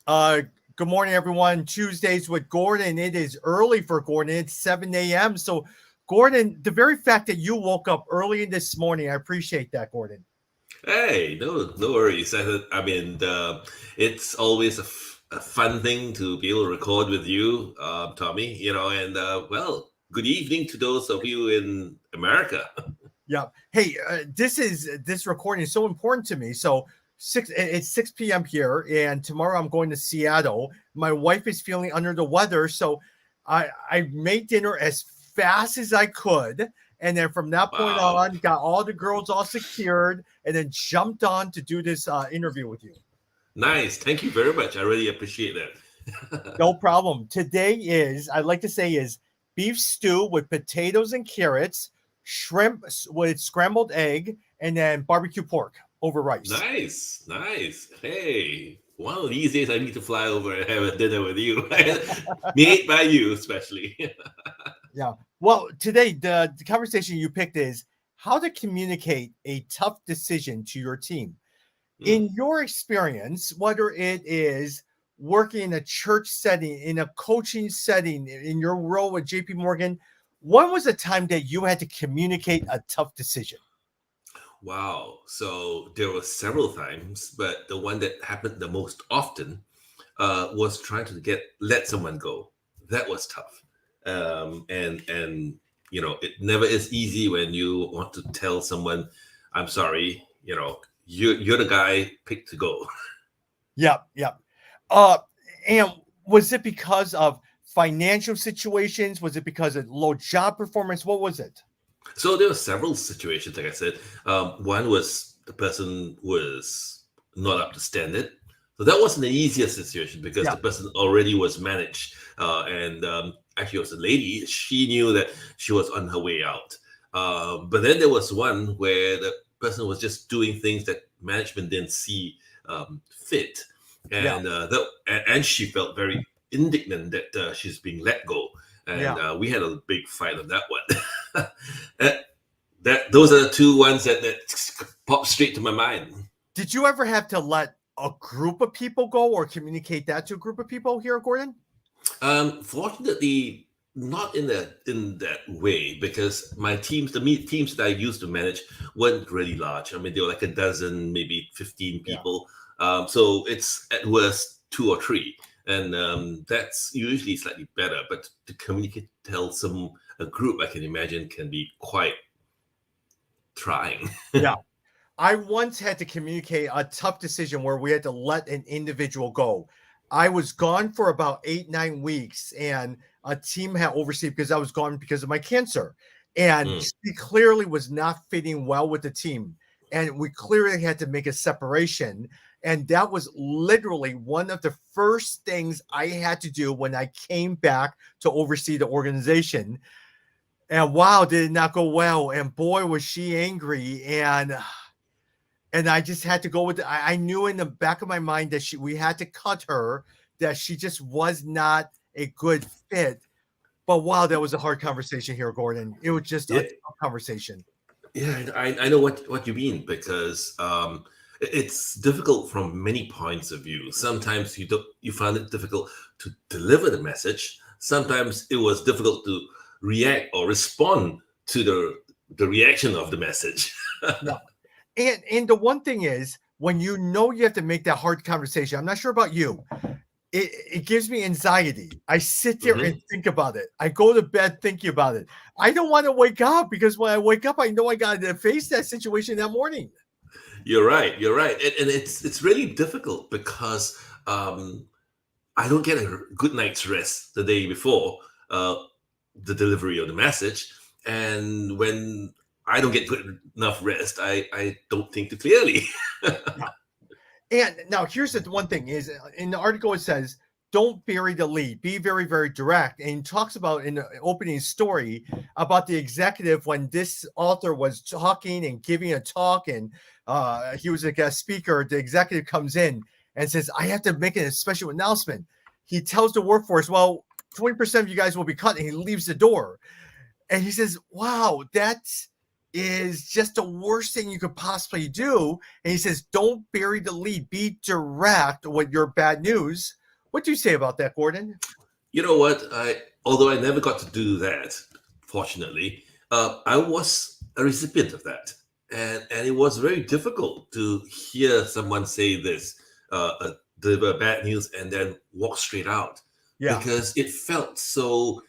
Uh, Good morning, everyone. Tuesdays with Gordon. It is early for Gordon. It's 7 a.m. So, Gordon, the very fact that you woke up early in this morning, I appreciate that, Gordon. Hey, no worries. It's always a fun thing to be able to record with you, Tommy. Good evening to those of you in America. Yeah. Hey, this recording is so important to me. So it's 6 p.m. here, and tomorrow I'm going to Seattle. My wife is feeling under the weather, so I made dinner as fast as I could. And then from that point Wow, on, got all the girls all secured, and then jumped on to do this interview with you. nice. Thank you very much. I really appreciate that. No problem. Today is, I'd like to say, is beef stew with potatoes and carrots, shrimp with scrambled egg, and then barbecue pork over rice. Nice, nice. Hey, one of these days I need to fly over and have a dinner with you, made by you, especially. Yeah. Well, today the conversation you picked is how to communicate a tough decision to your team. Hmm. In your experience, whether it is working in a church setting, in a coaching setting, in your role with JP Morgan, when was the time that you had to communicate a tough decision? Wow. So there were several times, but the one that happened the most often was trying to get let someone go. That was tough. And it never is easy when you want to tell someone, "I'm sorry." You're the guy picked to go. Yep, yep. Uh, and was it because of financial situations? Was it because of low job performance? What was it? So there were several situations, like I said. One was the person was not up to standard. So that wasn't the easiest situation because Yeah, the person already was managed, and actually it was a lady. She knew that she was on her way out. But then there was one where the person was just doing things that management didn't see fit, yeah, and she felt very indignant that she's being let go, and yeah. we had a big fight on that one. that, those are the two ones that pop straight to my mind. Did you ever have to let a group of people go or communicate that to a group of people here, Gordon? Fortunately, not in that way because my teams, teams that I used to manage, weren't really large. I mean, they were like a dozen, maybe 15 Yeah. people. So it's at worst two or three, and that's usually slightly better. But to communicate, tell some a group, I can imagine, can be quite trying. Yeah. I once had to communicate a tough decision where we had to let an individual go. I was gone for about 8, 9 weeks, and a team had overseen because I was gone because of my cancer. And Mm. she clearly was not fitting well with the team. And we clearly had to make a separation. And that was literally one of the first things I had to do when I came back to oversee the organization. And wow, did it not go well. And boy, was she angry. And I just had to go with it. I knew in the back of my mind that we had to cut her, that she just was not a good fit. But wow, that was a hard conversation here, Gordon. It was just a Yeah, tough conversation. yeah, I know what you mean because it's difficult from many points of view. Sometimes you find it difficult to deliver the message. Sometimes it was difficult to react or respond to the reaction of the message. Yeah. And the one thing is, when you know you have to make that hard conversation, I'm not sure about you. It gives me anxiety. I sit there and Mhm. think about it. I go to bed thinking about it. I don't want to wake up because when I wake up, I know I got to face that situation that morning. You're right. You're right, and it's really difficult because um, I don't get a good night's rest the day before uh, the delivery of the message, and when I don't get good enough rest, I don't think too clearly. Yeah. And now here's the one thing is in the article it says don't bury the lead, be very very direct, and it talks about in the opening story about the executive when this author was talking and giving a talk, and he was a guest speaker. The executive comes in and says, I have to make a special announcement. He tells the workforce, well, 20% of you guys will be cut, and he leaves the door. And he says, wow, that's is just the worst thing you could possibly do. And he says, don't bury the lead, be direct with your bad news. What do you say about that, Gordon? You know what? Although I never got to do that, fortunately, I was a recipient of that, and it was very difficult to hear someone say this, deliver bad news, and then walk straight out, Yeah. because it felt so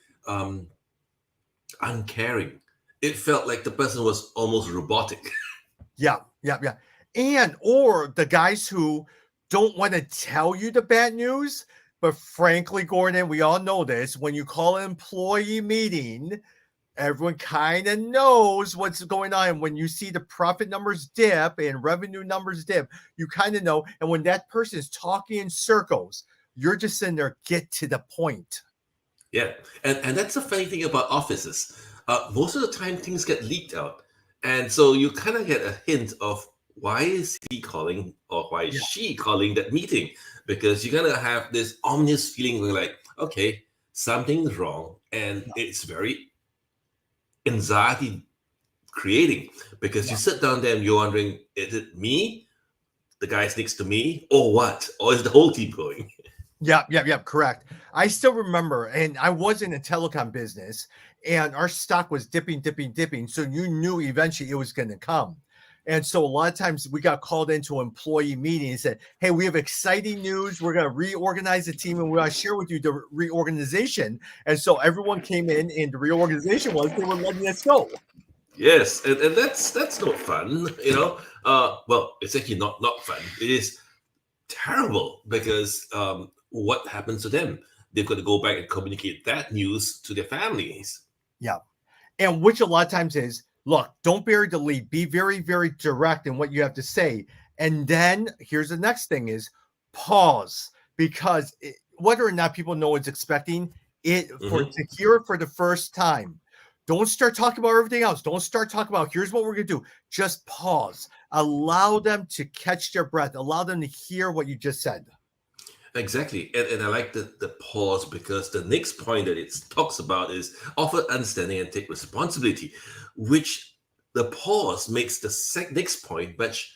uncaring. It felt like the person was almost robotic. Yeah. And or the guys who don't want to tell you the bad news, but frankly, Gordon, we all know this. When you call an employee meeting, everyone kind of knows what's going on. When you see the profit numbers dip and revenue numbers dip, you kind of know. And when that person is talking in circles, you're just sitting there, get to the point. Yeah, and that's the funny thing about offices. Most of the time, things get leaked out, and so you kind of get a hint of why is he calling or why is she calling that meeting, because you're gonna have this ominous feeling where like, okay, something's wrong, and it's very anxiety creating, because you sit down there and you're wondering, is it me, the guys next to me, or what, or is the whole team going? Yeah, correct. I still remember, and I was in a telecom business, and our stock was dipping. So you knew eventually it was going to come. And so a lot of times we got called into an employee meeting and said, hey, we have exciting news. We're going to reorganize the team, and we're going to share with you the reorganization. And so everyone came in, and the reorganization was they were letting us go. Yes, and that's not fun, you know. Well, it's actually not fun. It is terrible, because what happens to them? They've got to go back and communicate that news to their families. Yeah. And which a lot of times is, look, don't bury the lead. Be very, very direct in what you have to say. And then here's the next thing is pause, because whether or not people know what's expecting it to hear it for the first time. Don't start talking about everything else. Don't start talking about here's what we're going to do. Just pause. Allow them to catch their breath. Allow them to hear what you just said. Exactly. And I like the pause, because the next point that it talks about is offer understanding and take responsibility, which the pause makes the next point much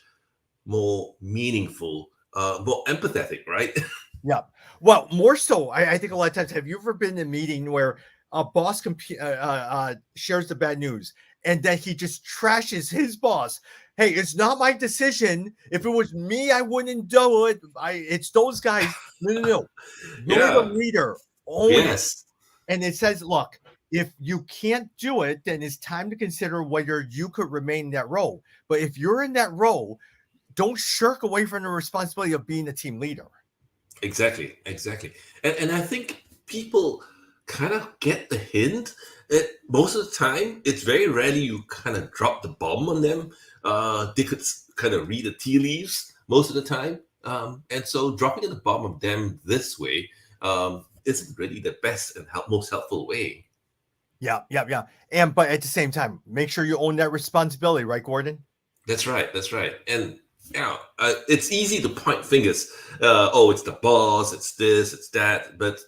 more meaningful, more empathetic, right? Yeah. Well, more so, I think a lot of times, have you ever been in a meeting where a boss shares the bad news and then he just trashes his boss? Hey, it's not my decision. If it was me, I wouldn't do it. It's those guys. No. You're the leader. Own it. And it says, look, if you can't do it, then it's time to consider whether you could remain in that role. But if you're in that role, don't shirk away from the responsibility of being a team leader. Exactly. And I think people kind of get the hint that most of the time, it's very rarely you kind of drop the bomb on them. They could kind of read the tea leaves most of the time. And so dropping the bomb on them this way isn't really the best and most helpful way. Yeah. And but at the same time, make sure you own that responsibility, right, Gordon? That's right. And it's easy to point fingers. Oh, it's the boss, it's this, it's that. But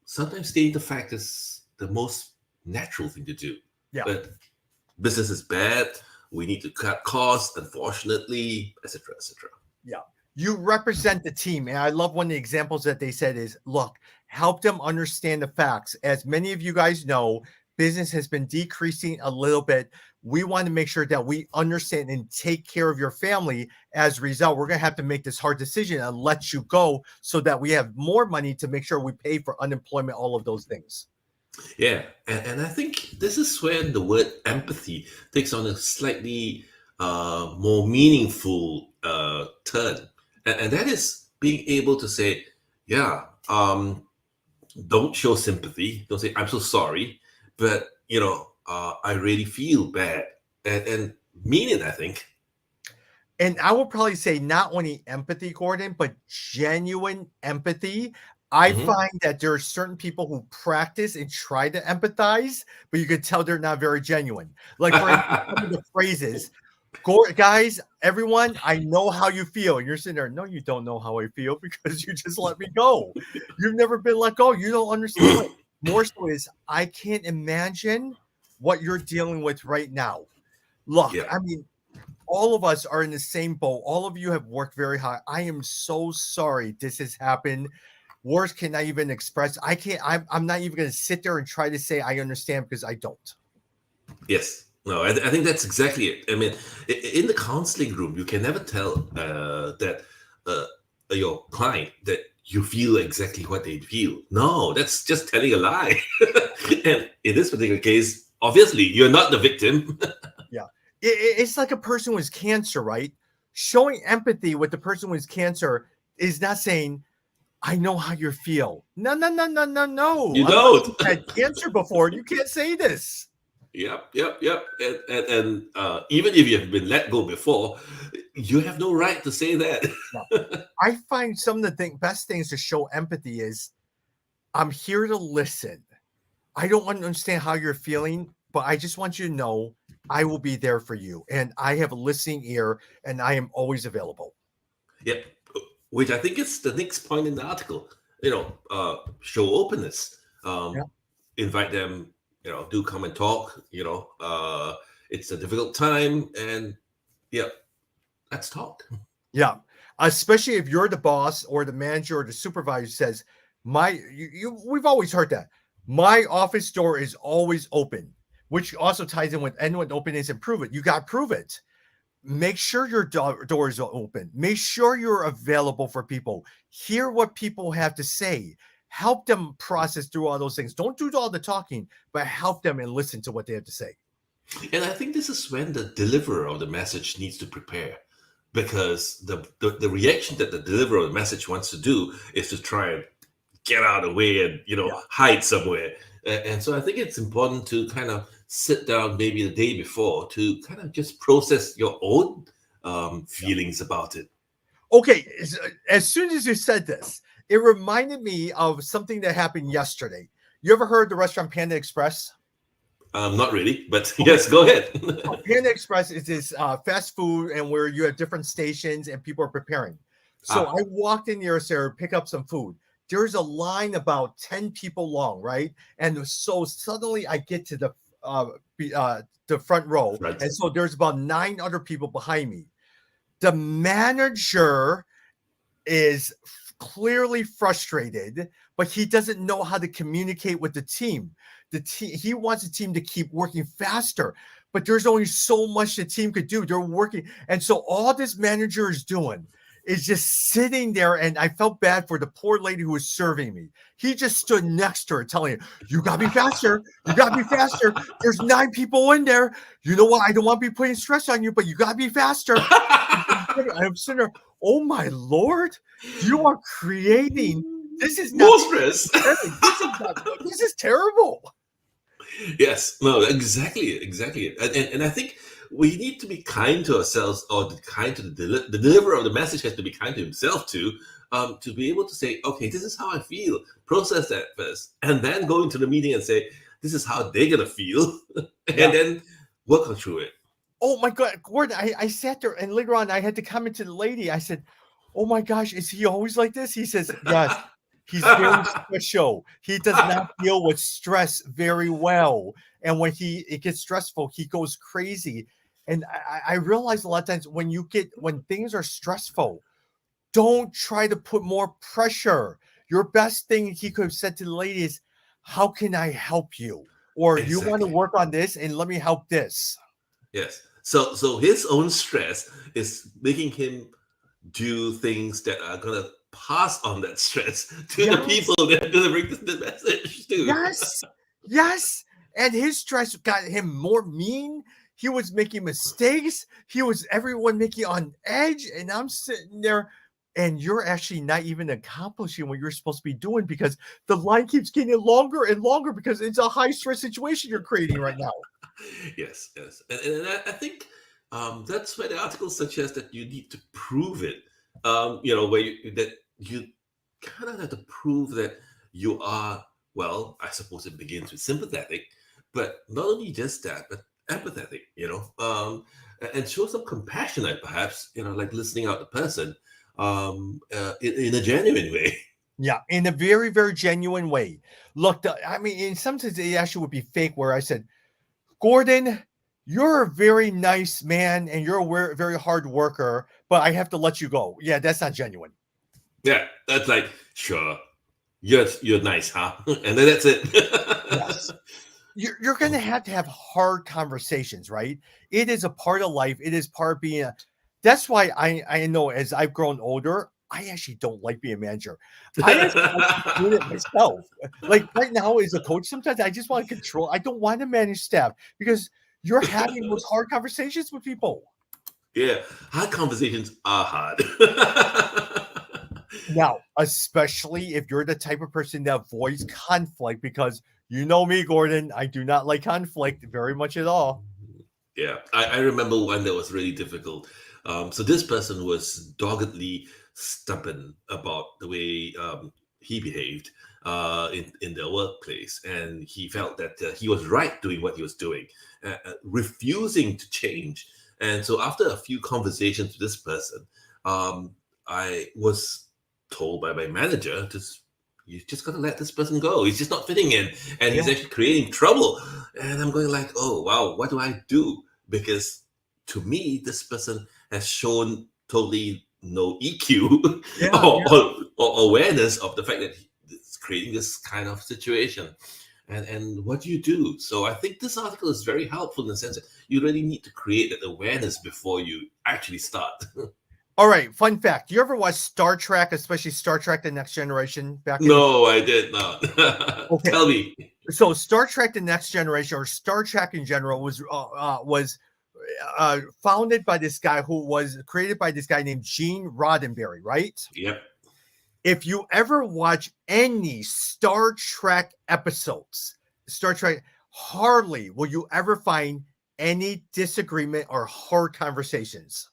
sometimes stating the fact is the most natural thing to do. Yeah. But business is bad. We need to cut costs, unfortunately, etc. Yeah. You represent the team. And I love one of the examples that they said is, look, help them understand the facts. As many of you guys know, business has been decreasing a little bit. We want to make sure that we understand and take care of your family. As a result, we're going to have to make this hard decision and let you go so that we have more money to make sure we pay for unemployment, all of those things. Yeah. And I think this is where the word empathy takes on a slightly more meaningful turn. And that is being able to say, don't show sympathy. Don't say, I'm so sorry, but, I really feel bad, and mean it, I think. And I would probably say not only empathy, Gordon, but genuine empathy. I find that there are certain people who practice and try to empathize, but you could tell they're not very genuine. Like, for instance, some of the phrases, guys, everyone, I know how you feel. And you're sitting there, no, you don't know how I feel because you just let me go. You've never been let go. You don't understand. More so is, I can't imagine what you're dealing with right now. Look, Yeah. I mean, all of us are in the same boat. All of you have worked very hard. I am so sorry this has happened. Words cannot even express. I can't. I'm not even going to sit there and try to say I understand because I don't. Yes. No, I think that's exactly it. I mean, in the counseling room, you can never tell that your client that you feel exactly what they feel. No, that's just telling a lie. And in this particular case, obviously, you're not the victim. Yeah. It's like a person with cancer, right? Showing empathy with the person with cancer is not saying, I know how you feel. No, no, no, no, no, no. You Unless don't. you've had cancer before, you can't say this. Yep. And even if you have been let go before, you have no right to say that. No. I find some of the best things to show empathy is I'm here to listen. I don't want to understand how you're feeling, but I just want you to know I will be there for you. And I have a listening ear and I am always available. Yep. Which I think is the next point in the article. Show openness. Yeah. Invite them, do come and talk. It's a difficult time, and yeah, let's talk. Yeah. Especially if you're the boss or the manager or the supervisor says, we've always heard that. My office door is always open, which also ties in with anyone open is and prove it. You got to prove it. Make sure your door is open. Make sure you're available for people. Hear what people have to say. Help them process through all those things. Don't do all the talking, but help them and listen to what they have to say. And I think this is when the deliverer of the message needs to prepare, because the reaction that the deliverer of the message wants to do is to try and get out of the way and hide somewhere. And so I think it's important to kind of sit down maybe the day before to kind of just process your own feelings about it. Okay, as soon as you said this, it reminded me of something that happened yesterday. You ever heard the restaurant Panda Express? Not really, but yes, go ahead. Panda Express is this fast food and where you have different stations and people are preparing. So I walked in there to pick up some food. There's a line about 10 people long, right? And so suddenly I get to the front row. Right. And so there's about 9 other people behind me. The manager is clearly frustrated, but he doesn't know how to communicate with the team. He wants the team to keep working faster, but there's only so much the team could do. They're working. And so all this manager is doing is just sitting there. And I felt bad for the poor lady who was serving me. He just stood next to her telling her, you got to be faster. You got to be faster. There's 9 people in there. You know what? I don't want to be putting stress on you, but you got to be faster. I'm sitting there. Oh my Lord, you are creating. This is more stress. This is terrible. Yes, no, exactly. And I think we need to be kind to ourselves, or kind to the deliverer of the message has to be kind to himself too, to be able to say, okay, this is how I feel. Process that first, and then go into the meeting and say, this is how they're gonna feel, and then work on through it. Oh my God, Gordon, I sat there and later on I had to comment to the lady. I said, oh my gosh, is he always like this? He says, yes. He's very special. He does not deal with stress very well. And when it gets stressful, he goes crazy. And I realize a lot of times when things are stressful, don't try to put more pressure. Your best thing he could have said to the lady is, how can I help you? Or you want to work on this and let me help this. Yes. So his own stress is making him do things that are going to pass on that stress to the people that are going to bring the message to. Yes. And his stress got him more mean. He was making mistakes. Everyone making on edge. And I'm sitting there and you're actually not even accomplishing what you're supposed to be doing because the line keeps getting longer and longer because it's a high stress situation you're creating right now. Yes. And I think that's why the article suggests that you need to prove it. Where you kind of have to prove that you are, well, I suppose it begins with sympathetic, but not only just that, but empathetic, and show some compassion, perhaps, like listening out the person in a genuine way. Yeah, in a very, very genuine way. Look, in some sense, it actually would be fake where I said, Gordon, you're a very nice man and you're a very hard worker, but I have to let you go. Yeah, that's not genuine. Yeah, that's like, sure, you're nice, huh? And then that's it. Yes. You're going to have hard conversations, right? It is a part of life. It is part of being that's why I know as I've grown older, I actually don't like being a manager. I actually like doing it myself. Like right now as a coach, sometimes I just want to control. I don't want to manage staff because you're having those hard conversations with people. Yeah, hard conversations are hard. Now, especially if you're the type of person that avoids conflict, because you know me, Gordon, I do not like conflict very much at all. Yeah, I remember one that was really difficult. So this person was doggedly stubborn about the way he behaved in the workplace, and he felt that he was right doing what he was doing, refusing to change. And so after a few conversations with this person, I was told by my manager to you just gotta let this person go. He's just not fitting in, and he's Yeah. actually creating trouble. And I'm going like, oh wow, what do I do? Because to me, this person has shown totally no EQ Yeah. or awareness of the fact that it's creating this kind of situation. And what do you do? So I think this article is very helpful in the sense that you really need to create that awareness before you actually start. All right. Fun fact. You ever watch Star Trek, especially Star Trek The Next Generation back in No, I did not. Okay. Tell me. So Star Trek The Next Generation, or Star Trek in general, was founded by this guy who was created by this guy named Gene Roddenberry, right? Yep. If you ever watch any Star Trek episodes, Star Trek, hardly will you ever find any disagreement or hard conversations.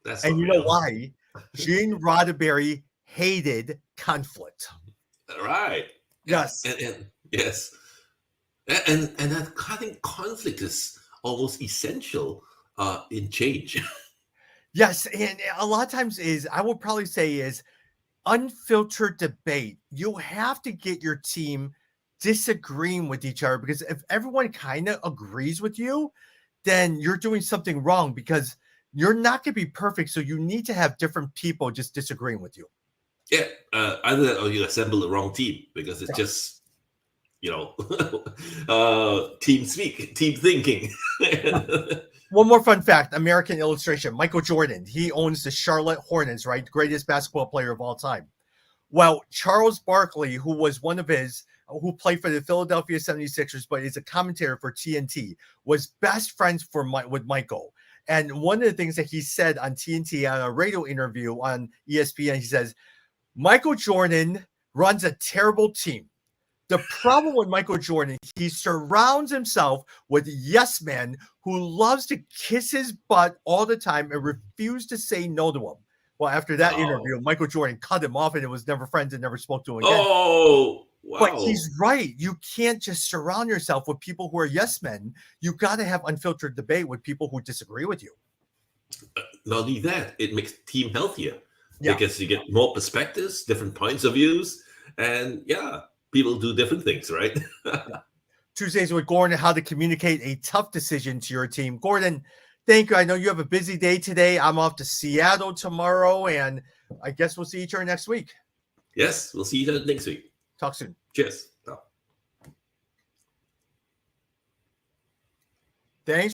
That's And not you know real. why? Gene Roddenberry hated conflict. Right. Yes. And yes. And I think conflict is almost essential in change. Yes. And a lot of times I would probably say is unfiltered debate. You have to get your team disagreeing with each other, because if everyone kind of agrees with you, then you're doing something wrong, because you're not going to be perfect. So you need to have different people just disagreeing with you. Yeah. Either that or you assemble the wrong team because it's Yeah. just, team speak, team thinking. One more fun fact, American illustration, Michael Jordan, he owns the Charlotte Hornets, right? The greatest basketball player of all time. Well, Charles Barkley, who was one of his, who played for the Philadelphia 76ers, but is a commentator for TNT, was best friends with Michael. And one of the things that he said on TNT on a radio interview on ESPN, he says, Michael Jordan runs a terrible team. The problem with Michael Jordan, he surrounds himself with yes men who loves to kiss his butt all the time and refuse to say no to him. Well, after that interview, Michael Jordan cut him off and it was never friends and never spoke to him again. Oh, wow. But he's right. You can't just surround yourself with people who are yes men. You got to have unfiltered debate with people who disagree with you. Not only that, it makes the team healthier because you get more perspectives, different points of views, and people do different things, right? Tuesdays with Gordon, how to communicate a tough decision to your team. Gordon, thank you. I know you have a busy day today. I'm off to Seattle tomorrow, and I guess we'll see each other next week. Yes, we'll see you next week. Talk soon. Cheers. Thanks.